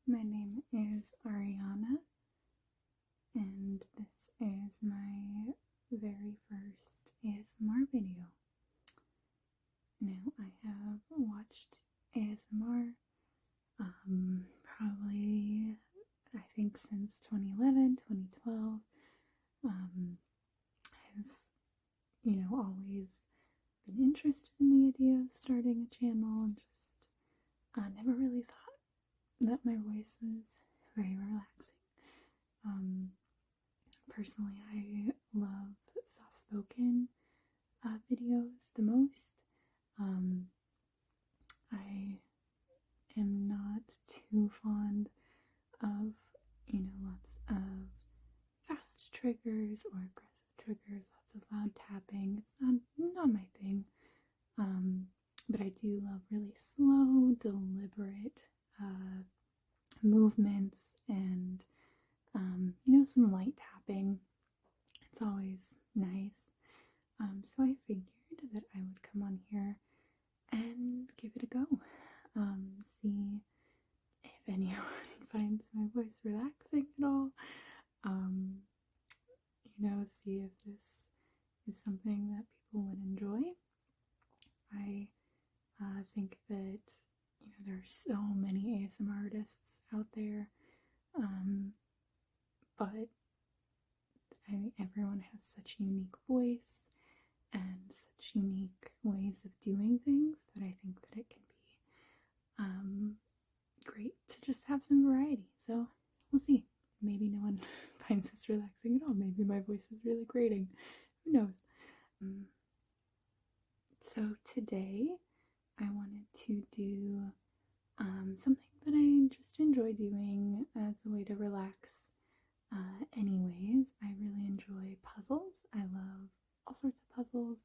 my name is Ariana, and this is my very first ASMR video. Now, I have watched ASMR probably, I think, since 2011, 2012. I've, always been interested in the idea of starting a channel and just never really thought that my voice was very relaxing. Personally, I love soft-spoken videos the most. I am not too fond of, lots of fast triggers or aggressive triggers, lots of loud tapping. It's not my thing. But I do love really slow, deliberate movements and, some light tapping. It's always nice. So I figured that I would come on here and give it a go. See if anyone finds my voice relaxing at all. See if this is something that people would enjoy. I think that, there are so many ASMR artists out there, but everyone has such a unique voice and such unique ways of doing things that I think that it can be great to just have some variety. So we'll see. Maybe no one finds this relaxing at all. Maybe my voice is really grating. Who knows? So today I wanted to do something that I just enjoy doing as a way to relax. Anyways, I really enjoy puzzles. I love all sorts of puzzles.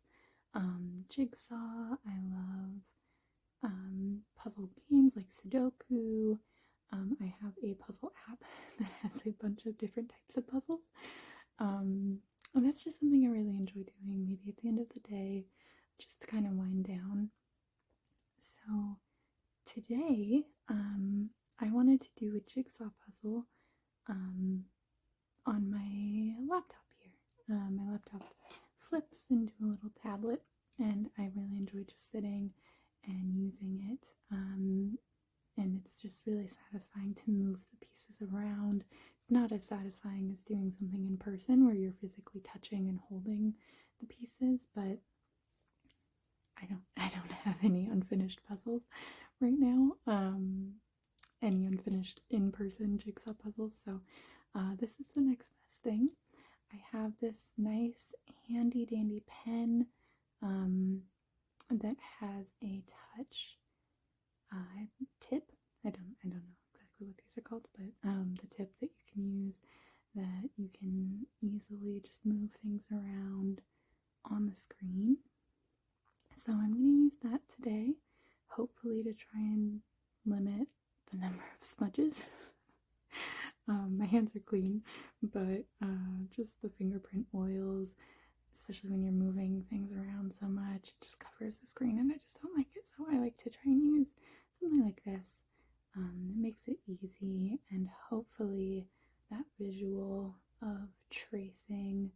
Jigsaw. I love puzzle games like Sudoku. I have a puzzle app that has a bunch of different types of puzzles. And that's just something I really enjoy doing, maybe at the end of the day, just to kind of wind down. So today, I wanted to do a jigsaw puzzle on my laptop here. My laptop flips into a little tablet, and I really enjoy just sitting and using it. And it's just really satisfying to move the pieces around. It's not as satisfying as doing something in person where you're physically touching and holding the pieces, but I don't have any unfinished puzzles right now. Any unfinished in-person jigsaw puzzles, so this is the next best thing. I have this nice handy dandy pen that has a touch tip. I don't know exactly what these are called, but the tip that you can use, that you can easily just move things around on the screen. So I'm going to use that today, hopefully to try and limit the number of smudges. My hands are clean, but just the fingerprint oils, especially when you're moving things around so much, it just covers the screen and I just don't like it. So I like to try and use something like this. It makes it easy, and hopefully that visual of tracing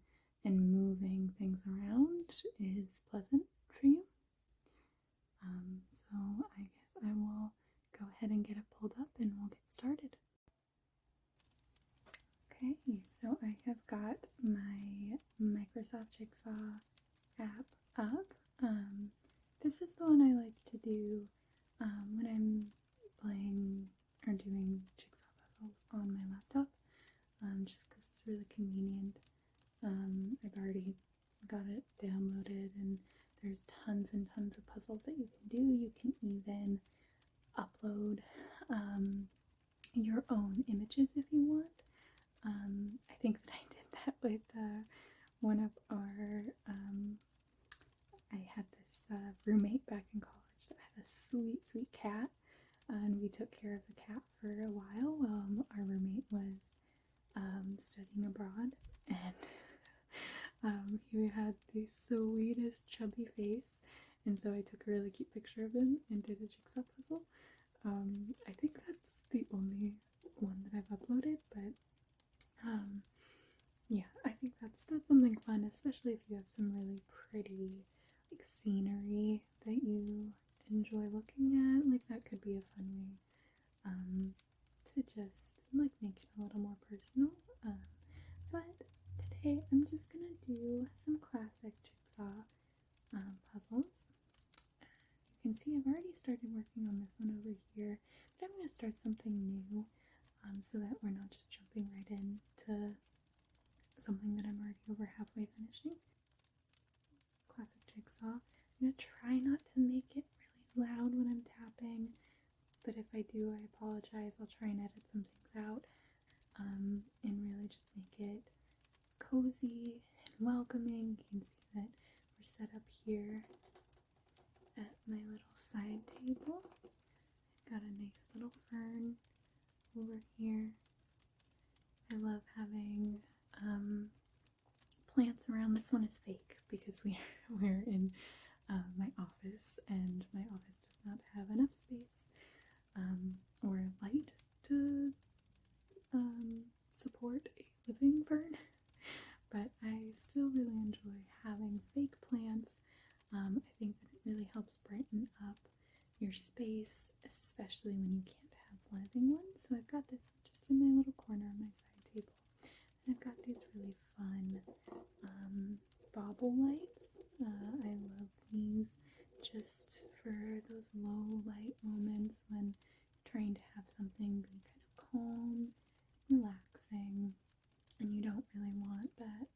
and moving things around is pleasant for you. So I guess I will go ahead and get it pulled up and we'll get started. Okay, so I have got my Microsoft Jigsaw app up. This is the one I like to do when I'm playing or doing jigsaw puzzles on my laptop, just because it's really convenient. I've already got it downloaded, and there's tons and tons of puzzles that you can do. You can even upload your own images if you want. I think that I did that with one of our, I had this roommate back in college that had a sweet, sweet cat, and we took care of the cat for a while our roommate was studying abroad, and he had the sweetest chubby face, and so I took a really cute picture of him and did a jigsaw puzzle. I think that's the only one that I've uploaded, but yeah, I think that's something fun, especially if you have some really pretty like scenery that you enjoy looking at. Like that could be a fun way to just like make it a little more personal. But today I'm just gonna do some classic jigsaw puzzles. You can see I've already started working on this one over here, but I'm gonna start something new so that we're not just jumping right into something that I'm already over halfway finishing. Classic jigsaw. I'm gonna try not to make it really loud when I'm tapping, but if I do, I apologize. I'll try and edit some things out and really just make it cozy and welcoming. You can see that we're set up here at my little side table. I've got a nice little fern over here. I love having plants around. This one is fake because we're in my office, and my office does not have enough space or light to support a living fern. But I still really enjoy having fake plants. I think that it really helps brighten up your space, especially when you can't have living ones. So I've got this just in my little corner on my side table. And I've got these really fun bauble lights. I love these just for those low light moments when you're trying to have something be kind of calm, relaxing, and you don't really want that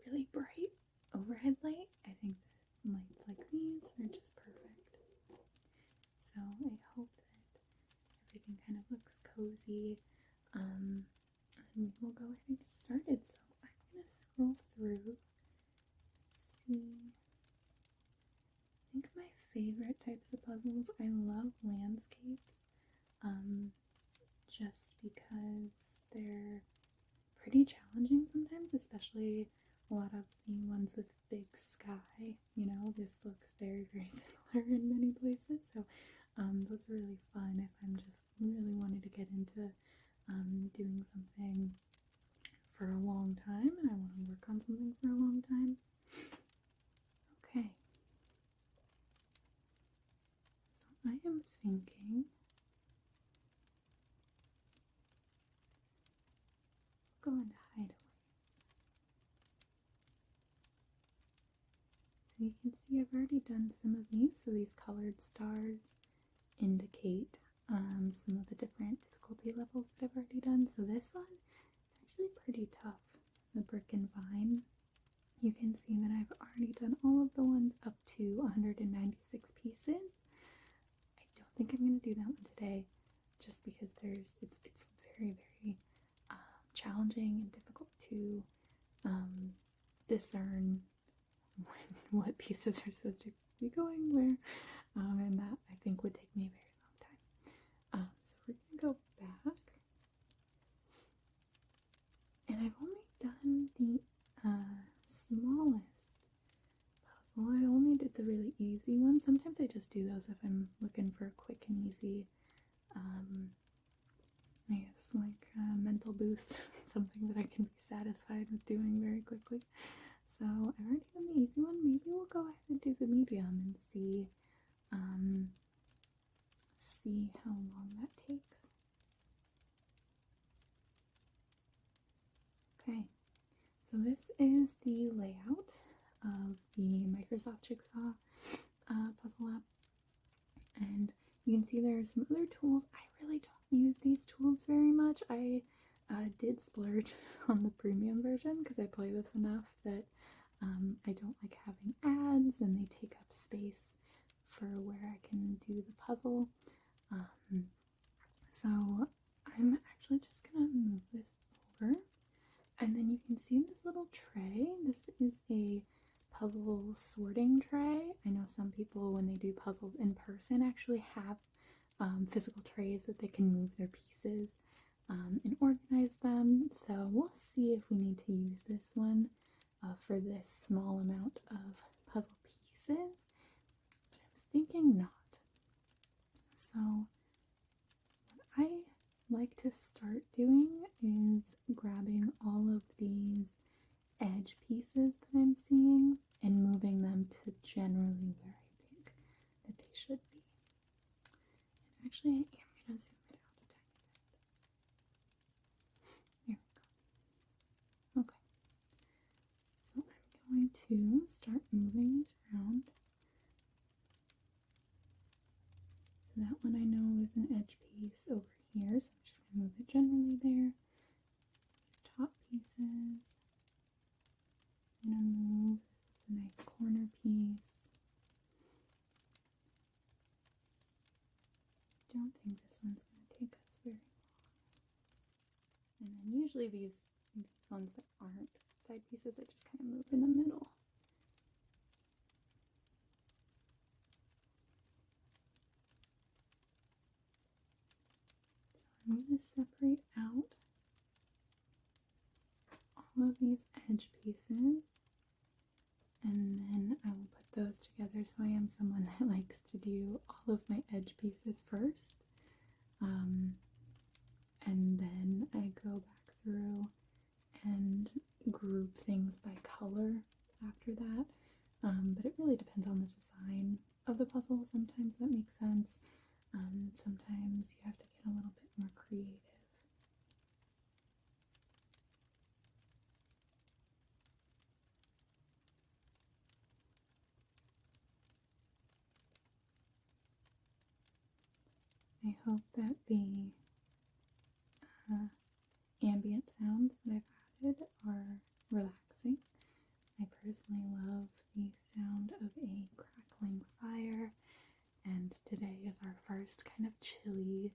really bright overhead light. I think that lights like these are just perfect. So I hope that everything kind of looks cozy, and we will go ahead and get started. So I'm going to scroll through, see. I think my favorite types of puzzles, I love landscapes, just because they're pretty challenging sometimes, especially a lot of the ones with big sky. You know, this looks very, very similar in many places, so those are really fun if I'm just really wanting to get into doing something for a long time and I want to work on something for a long time. Okay, so I am thinking go into hideaways. So you can see I've already done some of these. So these colored stars indicate some of the different difficulty levels that I've already done. So this one is actually pretty tough. The brick and vine. You can see that I've already done all of the ones up to 196 pieces. I don't think I'm going to do that one today, just because it's very, very challenging and difficult to discern what pieces are supposed to be going where, and that I think would take me a very long time. So we're going to go back, and I've only done the smallest puzzle. I only did the really easy one. Sometimes I just do those if I'm looking for a quick and easy, I guess like a mental boost, something that I can be satisfied with doing very quickly. So I've already done the easy one. Maybe we'll go ahead and do the medium and see how long that takes. Okay, so this is the layout of the Microsoft Jigsaw puzzle app, and you can see there are some other tools. I really don't use these tools very much. I did splurge on the premium version because I play this enough that I don't like having ads and they take up space for where I can do the puzzle. So I'm actually just gonna move this over, and then you can see this little tray. This is a puzzle sorting tray. I know some people, when they do puzzles in person, actually have physical trays that they can move their pieces and organize them. So we'll see if we need to use this one for this small amount of puzzle pieces, but I was thinking not. So like to start doing is grabbing all of these edge pieces that I'm seeing and moving them to generally where I think that they should be. And actually, I am going to zoom it out a tiny bit. There we go. Okay. So I'm going to start moving these around. So that one I know is an edge piece over here, so I'm just going to move it generally there. These top pieces. I'm going to move, this is a nice corner piece. I don't think this one's going to take us very long. And then usually these ones that aren't side pieces, I just kind of move in the middle. So I'm going to separate out all of these edge pieces, and then I will put those together. So I am someone that likes to do all of my edge pieces first, and then I go back through and group things by color after that. But it really depends on the design of the puzzle. Sometimes that makes sense. Sometimes you have to get a little bit more creative. I hope that the ambient sounds that I've added are relaxing. I personally love the sound of a crackling fire, and today is our first kind of chilly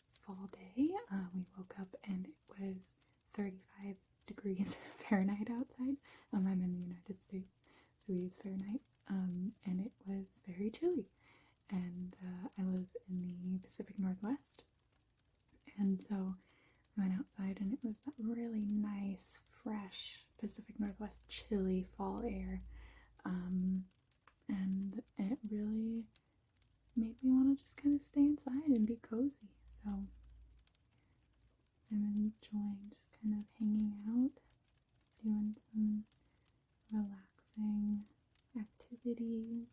fall day. We woke up and it was 35 degrees Fahrenheit outside. I'm in the United States, so we use Fahrenheit, and it was very chilly. And I live in the Pacific Northwest, and so I went outside and it was that really nice, fresh Pacific Northwest chilly fall air, and it really made me want to just kind of stay inside and be cozy. So I'm enjoying just kind of hanging out, doing some relaxing activities.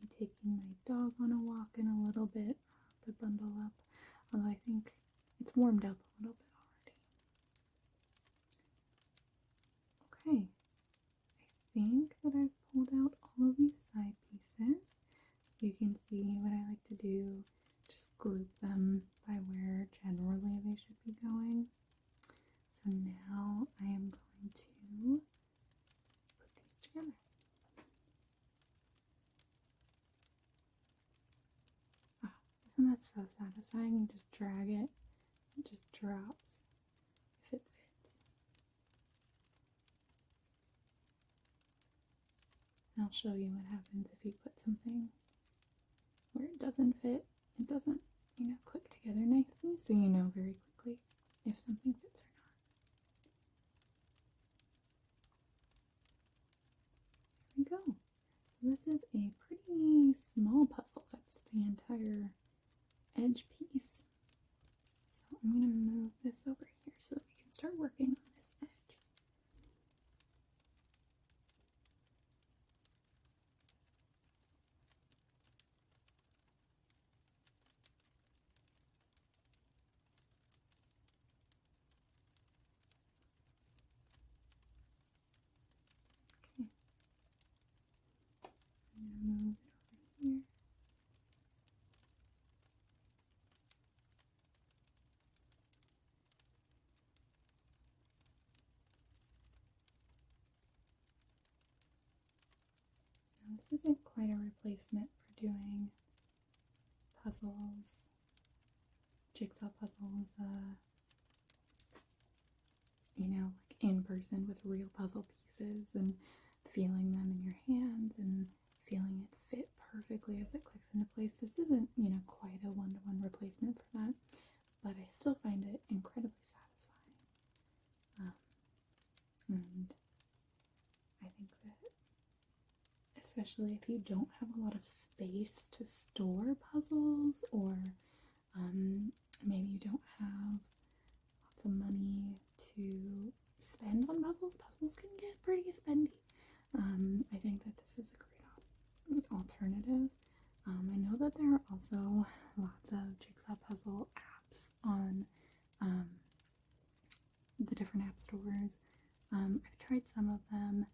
Be taking my dog on a walk in a little bit. I'll have to bundle up, although I think it's warmed up a little bit already. Okay, I think that I've pulled out all of these side pieces, so you can see what I like to do, just group them by where generally they should be going. So now I am going to put these together. Isn't that so satisfying? You just drag it, it just drops if it fits. And I'll show you what happens if you put something where it doesn't fit. It doesn't, click together nicely, so you know very quickly if something fits or not. There we go. So this is a pretty small puzzle. That's the entire edge piece. So I'm going to move this over here so that we can start working on this edge. Okay. I'm going to move it over here. This isn't quite a replacement for doing puzzles, jigsaw puzzles, like in person with real puzzle pieces and feeling them in your hands and feeling it fit perfectly as it clicks into place. This isn't, quite a one-to-one replacement for that, but I still find it incredibly satisfying. And I think that especially if you don't have a lot of space to store puzzles, or maybe you don't have lots of money to spend on puzzles. Puzzles can get pretty spendy. I think that this is a great alternative. I know that there are also lots of jigsaw puzzle apps on the different app stores. I've tried some of them,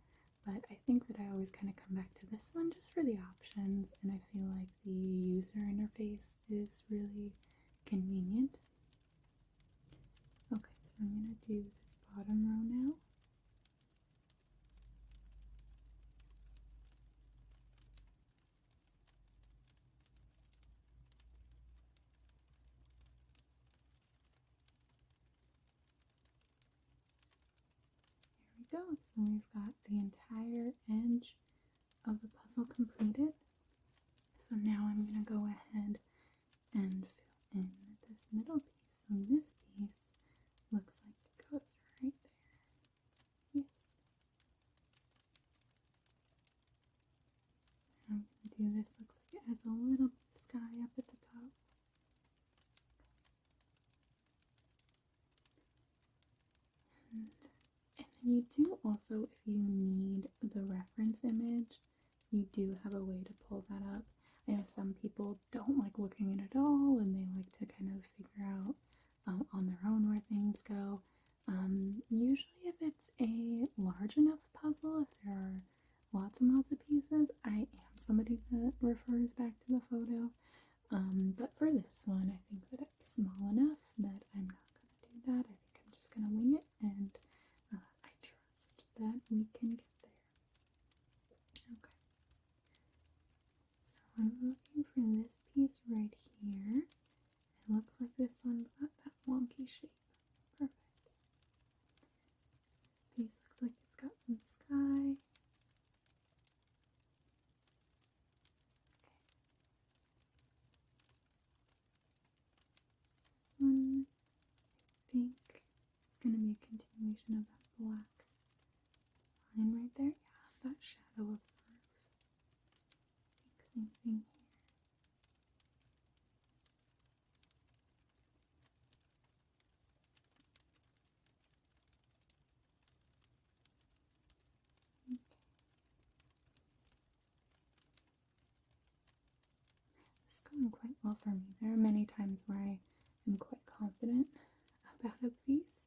but I think that I always kind of come back to this one just for the options, and I feel like the user interface is really convenient. Okay, so I'm going to do this bottom row now. There we go. So we've got the entire edge of the puzzle completed. So now I'm going to go ahead and fill in this middle piece. So this piece looks like it goes right there. Yes. I'm going to do this. Looks like it has a little bit of sky up at the top. And then you do also, if you need the reference image, you do have a way to pull that up. I know some people don't like looking at it all, and they like to kind of figure out on their own where things go. Usually if it's a large enough puzzle, if there are lots and lots of pieces, I am somebody that refers back to the photo. But for this one, I think that it's small enough that I'm not going to do that. I think I'm just going to wing it, and I trust that we can get there. Okay. So I'm looking for this piece right here. It looks like this one's got that wonky shape. Perfect. This piece looks like it's got some sky. This one, I think, is going to be a continuation of that black line right there. Yeah, that shadow of the roof. I think same thing here. Okay. This is going quite well for me. There are many times where I am quite confident about a piece,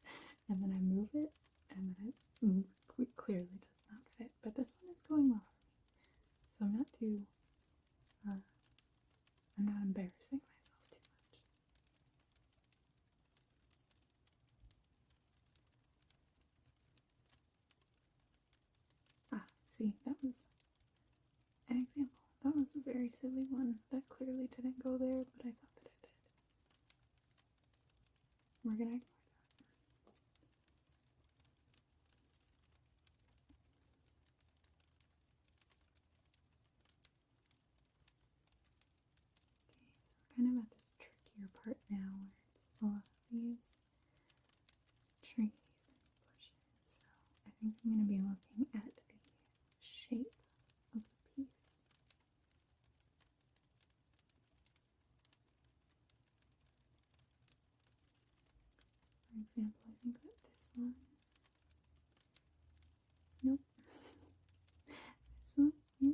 and then I move it, and then it clearly does not fit. But this one is going well for me, so I'm not too, I'm not embarrassing myself too much. See, that was an example. That was a very silly one that clearly didn't go there, but I thought that it did. We're gonna ignore that. Okay, so we're kind of at this trickier part now where it's a lot of these trees and bushes. So I think I'm going to be looking at the shape of the piece. For example, I think that this one, nope. This one here,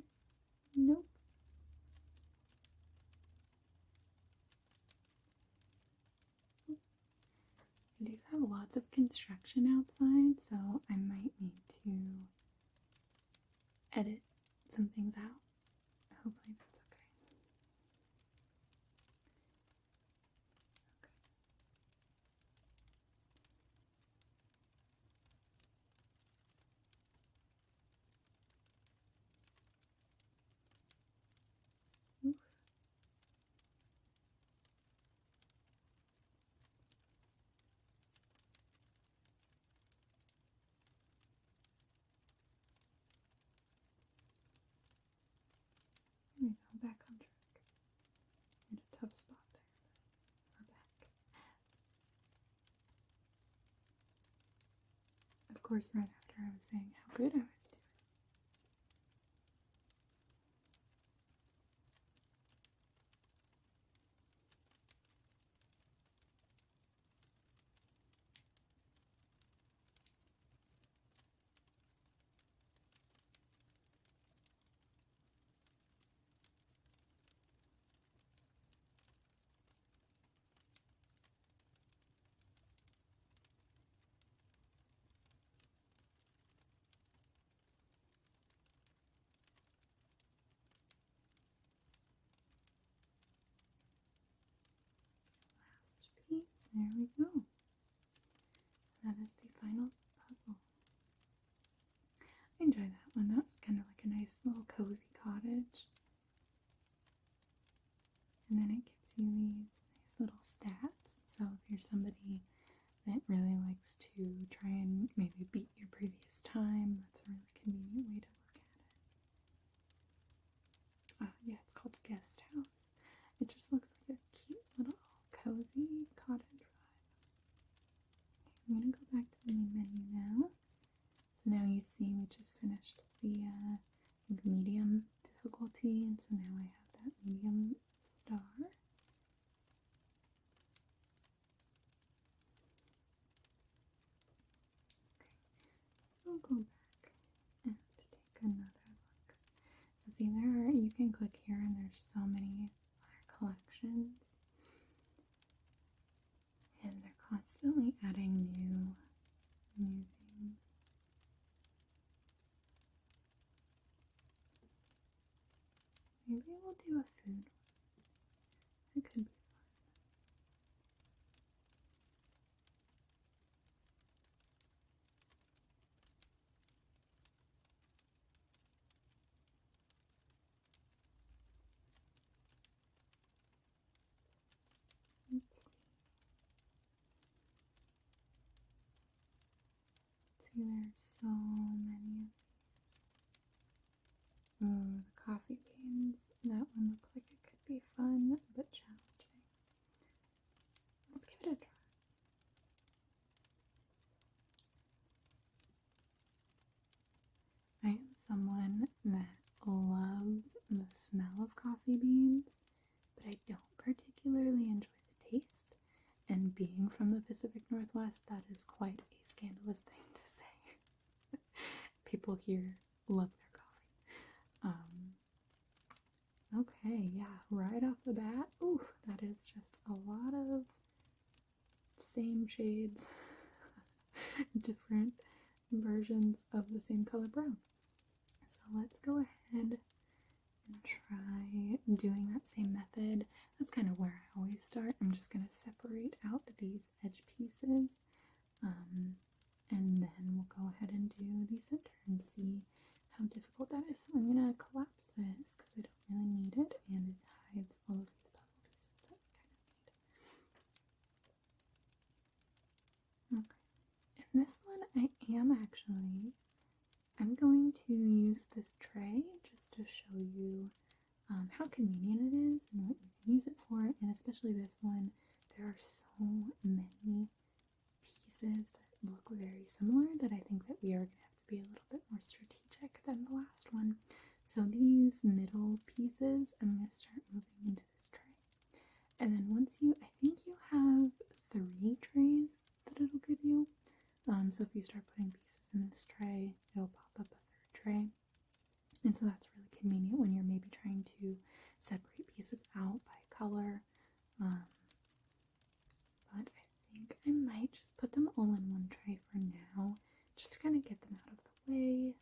nope. I do have lots of construction outside, so I might need to edit some things out. Hopefully that's okay. Oof. There we go, back on track. In a tough spot there, but we're back. Of course, right after I was saying how good I was doing. There we go. That is the final puzzle. I enjoy that one. That was kind of like a nice little cozy cottage. And then it gives you these nice little stats. So if you're somebody that really likes to try and maybe beat your previous time, that's a really convenient way to look at it. Yeah, it's called Guest House. It just looks like a cute little cozy cottage vibe. I'm going to go back to the main menu now. So now you see we just finished the medium difficulty, and so now I have that medium star. We'll go back and take another look. So see, you can click here and there's so many other collections. And they're constantly adding new things. Maybe we'll do a food one. It could be fun. Let's see, there's so many of these. Oh, the coffee beans. That one looks like it could be fun, but challenging. Let's give it a try. I am someone that loves the smell of coffee beans, but I don't particularly enjoy the taste. And being from the Pacific Northwest, that is quite a scandalous thing to say. People here love their coffee. Okay, yeah, right off the bat, ooh, that is just a lot of same shades, different versions of the same color brown. So let's go ahead and try doing that same method. That's kind of where I always start. I'm just going to separate out these edge pieces, and then we'll go ahead and do the center and see how difficult that is. So I'm going to collapse this because I don't really need it, and it hides all of these puzzle pieces that we kind of need. Okay, in this one I'm going to use this tray just to show you how convenient it is and what you can use it for, and especially this one, there are so many pieces that look very similar that I think that we are going to have to be a little bit more strategic than the last one. So these middle pieces, I'm going to start moving into this tray. And then once I think you have 3 trays that it'll give you. So if you start putting pieces in this tray, it'll pop up a 3rd tray. And so that's really convenient when you're maybe trying to separate pieces out by color. But I think I might just put them all in one tray for now, just to kind of get them out of the way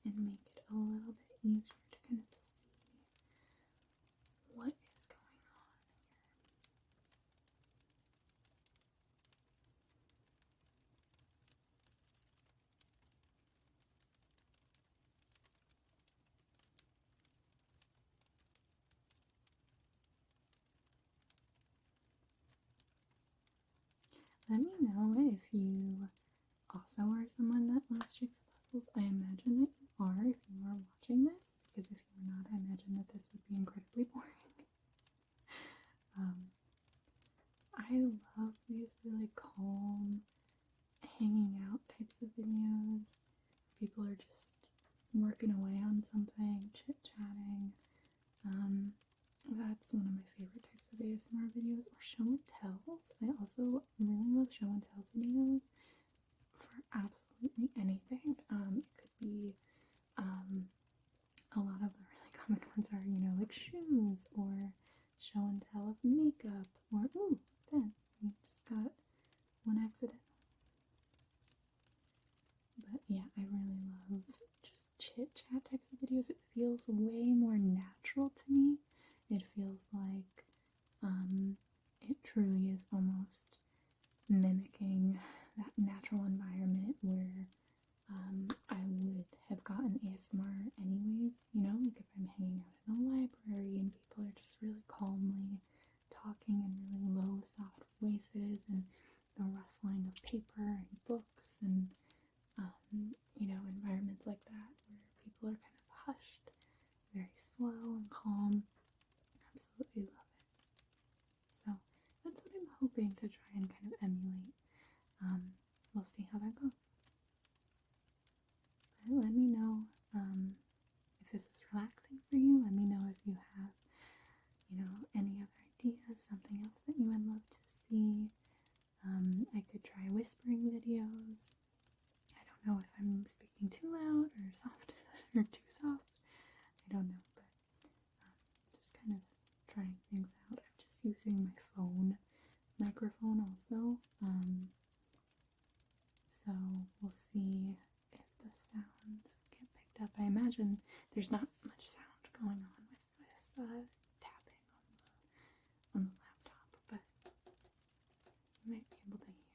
and make it a little bit easier to kind of see what is going on here. Let me know if you also are someone that loves jigsaw puzzles. I imagine that you are if you are watching this, because if you are not, I imagine that this would be incredibly boring. I love these really calm, hanging out types of videos. People are just working away on something, chit-chatting. That's one of my favorite types of ASMR videos, or show and tells. I also really love show and tell videos for absolutely anything. It could be, a lot of the really common ones are, like shoes, or show and tell of makeup, or, ooh, then we just got one accident. But yeah, I really love just chit-chat types of videos. It feels way more natural to me. It feels like it truly is almost mimicking that natural environment where I would have gotten ASMR anyways, you know, like if I'm hanging out in a library and people are just really calmly talking in really low, soft voices, and the rustling of paper and books, and you know, environments like that where people are kind of hushed, very slow and calm. Absolutely love it. So that's what I'm hoping to try and kind of emulate. We'll see how that goes. But let me know if this is relaxing for you. Let me know if you have, you know, any other ideas, something else that you would love to see. I could try whispering videos. I don't know if I'm speaking too loud or soft or too soft. I don't know, but just kind of trying things out. I'm just using my phone microphone also. So we'll see if the sounds get picked up. I imagine there's not much sound going on with this tapping on the laptop, but you might be able to hear,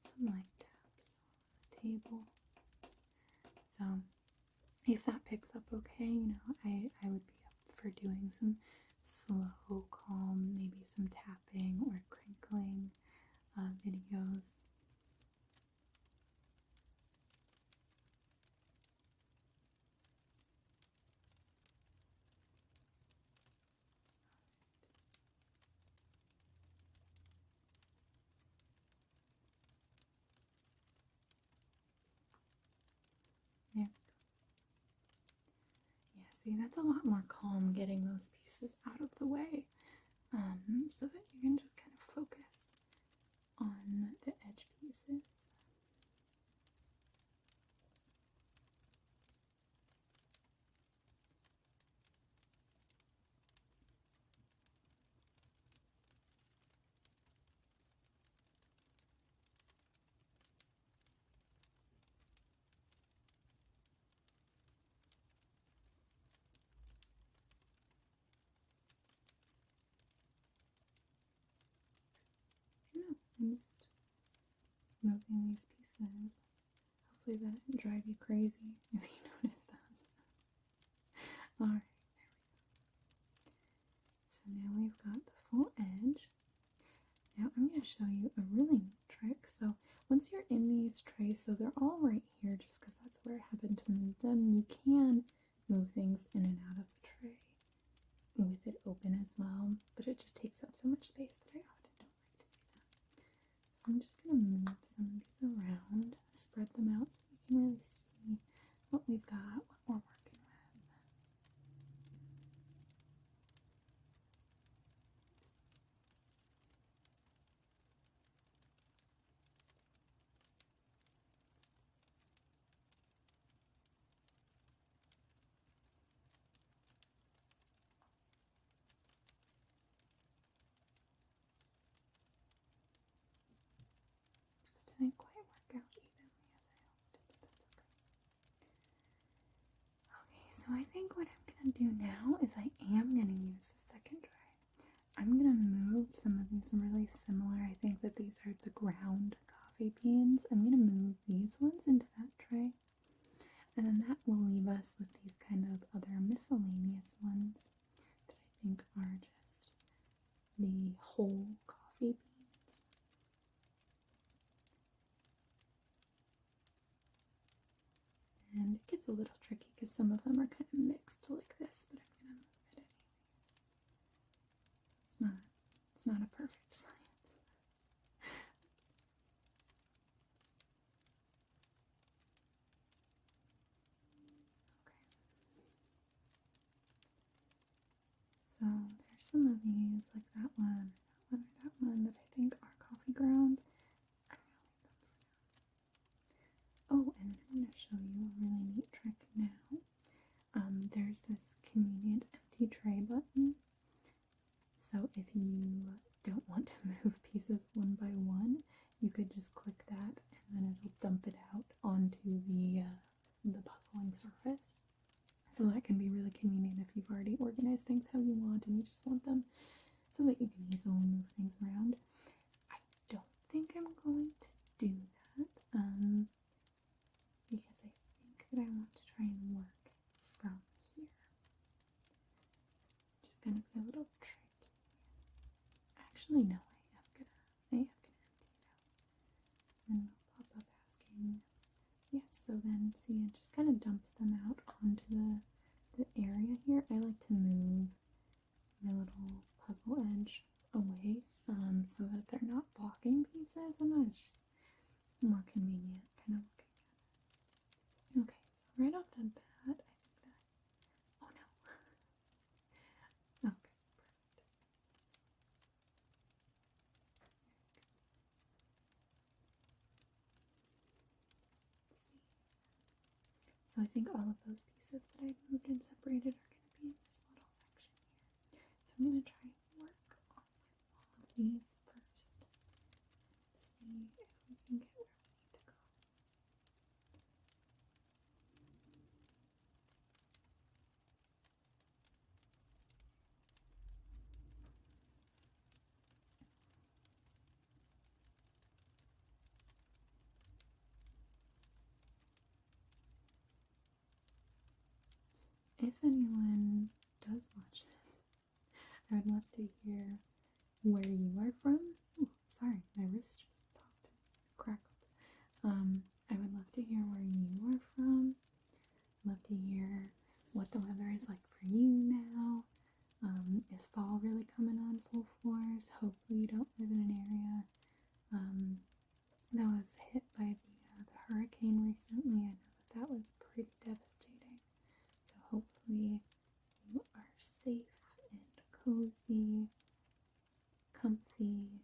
some light taps on the table. So if that picks up okay, you know, I would be up for doing some slow, calm, maybe some tapping or crinkling videos. There we go. Yeah, see, that's a lot more calm getting those pieces out of the way, so that you can just kind of focus on the edge pieces. No, I'm just moving these pieces. Hopefully that didn't drive you crazy if you notice those. Alright, there we go. So now we've got the full edge. Now I'm going to show you a really neat trick. So once you're in these trays, so they're all right here just because that's where I happen to move them, you can move things in and out of the tray with it open as well, but it just takes up so much space that I often don't like to do that. So I'm just going to move some of these around, spread them out so you can really see what we've got, what we're working with. This didn't quite work out evenly as I hoped, but that's okay. Okay, so I think what I'm going to do now is I am going to use the second tray. I'm going to move some of these really similar, I think that these are the ground coffee beans. I'm going to move these ones into that tray, and then that will leave us with these kind of other miscellaneous ones that I think are just the whole coffee beans. And it gets a little tricky because some of them are kind of mixed like this, but I'm going to move it anyways. It's not a perfect science. Okay. So there's some of these, like that one, or that one that I think are coffee grounds. I'm going to leave them for now. Oh, and I'm going to show you a really neat trick now. There's this convenient empty tray button. So if you don't want to move pieces one by one, you could just click that and then it'll dump it out onto the puzzling surface. So that can be really convenient if you've already organized things how you want and you just want them so that you can easily move things around. I don't think I'm going to do that because I think that I want to try and work from here. Which is going to be a little tricky. Actually, no, I am gonna empty it out. And it'll pop up asking. Yes, so then see, it just kind of dumps them out onto the area here. I like to move my little puzzle edge away so that they're not blocking pieces, and that is just more convenient kind of looking at it. Okay, so right off the bat, I think that, oh no. Okay, perfect. Let's see. So I think all of those pieces that I moved and separated are going to be in this little section here. So I'm going to try and work on all of these first. Let's see if we can get where we need to go. If anyone does watch this, I would love to hear where you are from. Ooh, sorry, my wrist just popped and crackled. I would love to hear where you are from. Love to hear what the weather is like for you now. Is fall really coming on full force? Hopefully you don't live in an area that was hit by the hurricane recently. I know that was pretty devastating. So hopefully you are safe and cozy, comfy.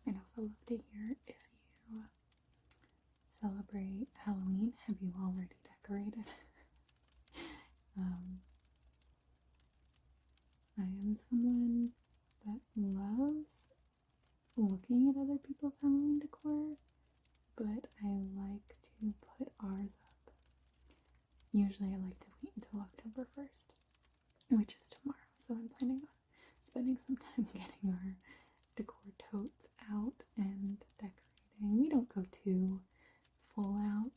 I'd also love to hear if you celebrate Halloween. Have you already decorated? I am someone that loves looking at other people's Halloween decor, but I like to put ours up. Usually I like to wait until October 1st, which is tomorrow, so I'm planning on spending some time getting our decor totes out and decorating. We don't go too full out.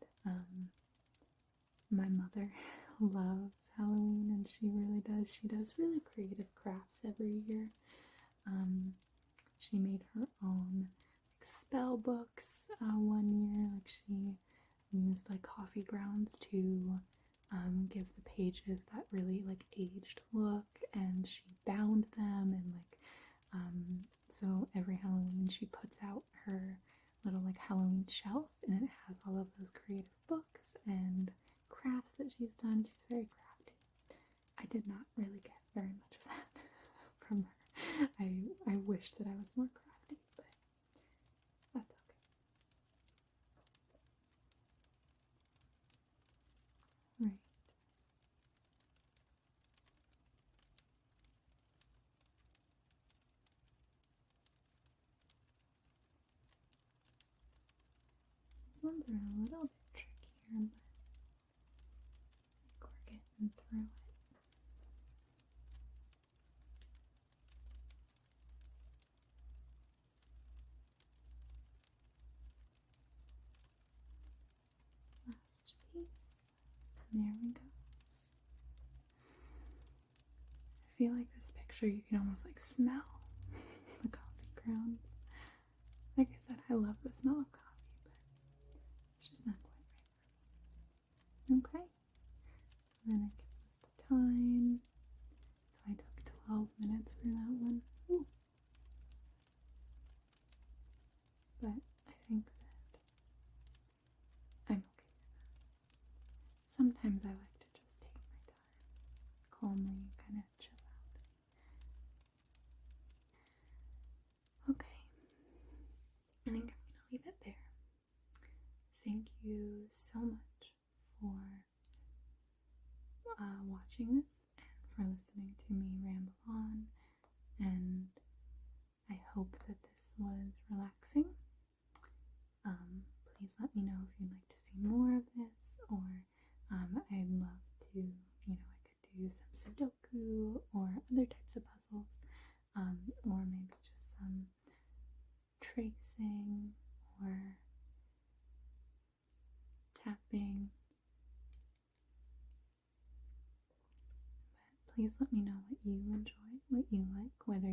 My mother loves Halloween, and she really does. She does really creative crafts every year. She made her own spell books one year. Like, she used like coffee grounds to give the pages that really like aged look, and she bound them, and so every Halloween she puts out her little like Halloween shelf, and it has all of those creative books and crafts that she's done. She's very crafty. I did not really get very much of that from her. I wish that I was more crafty, but that's okay. Right. These ones are a little bit trickier, but I think we're getting through it. Last piece. There we go. I feel like this picture you can almost like smell the coffee grounds. Like I said, I love the smell of coffee, but it's just not quite right Okay. And then it gives us the time. So I took 12 minutes for that one. Ooh. But I think that I'm okay with that. Sometimes I like to just take my time, calmly kind of chill out. Okay. I think I'm going to leave it there. Thank you so much for watching this and for listening to me ramble on, and I hope that this was relaxing. Please let me know if you'd like to see more of this, or I'd love to, I could do some Sudoku or other types of puzzles, or maybe just some tracing or tapping. But please let me know what you enjoy, what you like, whether